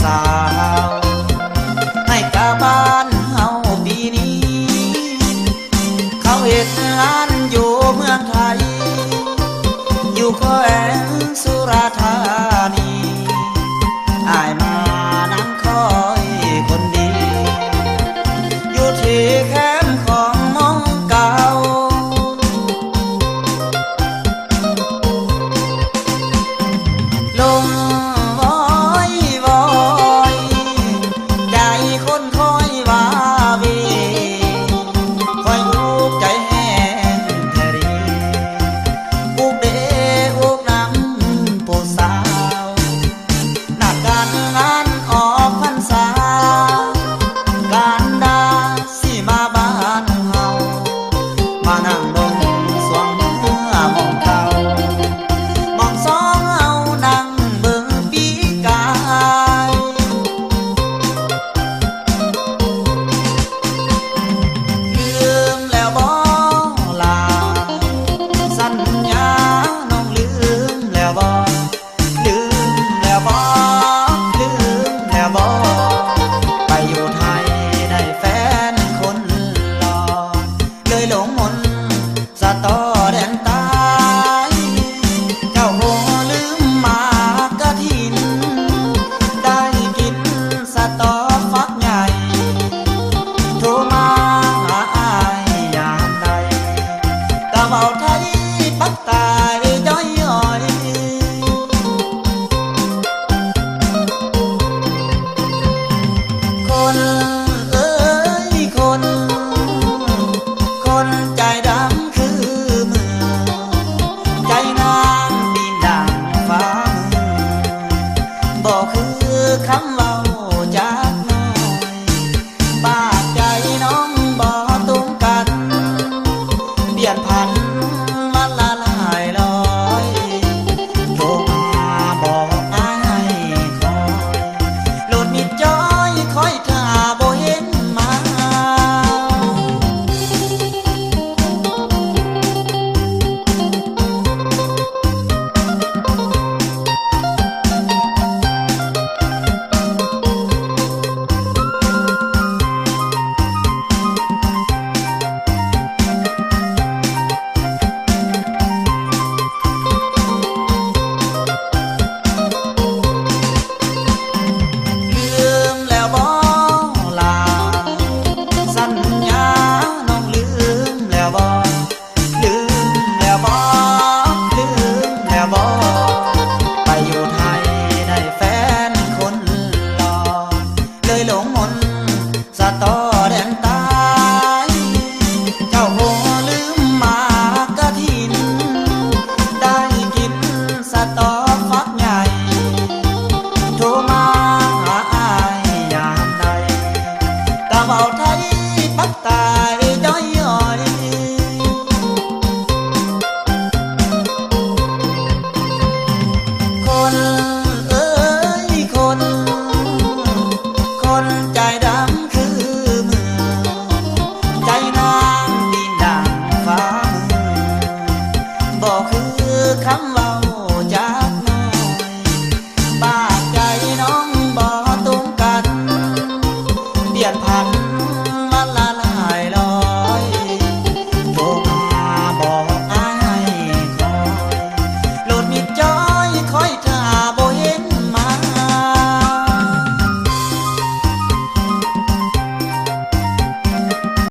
สาวให้กาบ้านเฮาปีนี้เขาเฮ็ดงานอยู่เมืองไทยอยู่แขวงสุราษฎร์ธานีอ้ายมานั่งคอยคนดีอยู่ที่แคมป์ของมองเก่าลมวอยวอยใจคนคอยวาวีคอยอุกใจแห้งแทรีอุกเดอุกน้ำผู้สาวหน้าการงานออกพรรษาการดาสิมาบ้านเฮามานั่งลงสวงเมื่อมองเก่ามองสองเฮานั่งเบิ่งปีกายลืมแล้วบ่ลาสัญญาน้องลืมแล้วบ่ลืมแล้วบ่ลืมแล้วบ่ไปอยู่ไทยได้แฟนคนหล่อเลยหลงมนต์สะตอแดนใต้เจ้าคงลืมหมากกะถินได้กินสะตอฟักใหญ่โทรมาหาอ้ายยามใดกะเว้าไทยปักตายย้อยย้อยคนเอ้ยคนคนใจดำคือมือใจนางปีนดังฟ้ามือบอกคือคำเว้าจากน้อยปากใจน้องบ่ตรงกันเปลี่ยนพันมันละลายลอยโทรมาบอกอ้ายให้คอยโหลดมิดจอยคอยท่าบ่เห็นมา ลืมแล้วบ่ลาสัญญาน้องลืมแล้วบ่ลืมแล้วบ่ลืมแล้วบ่ไปอยู่ไทยได้แฟนคนหล่อเลยหลงมนต์สะตอแดนใต้เจ้าคงลืมหมากกะถินได้กินสะตอฟักใหญ่โทรมาหาอ้ายยามใดกะเว้าไทยปักตายย้อยย้อยคนเอ้ยคนคนใจดำคือมือใจนางปีนดังฟ้ามือบอกคือคำเว้าจากน้อยปากใจน้องบ่ตรงกันเปลี่ยนพัน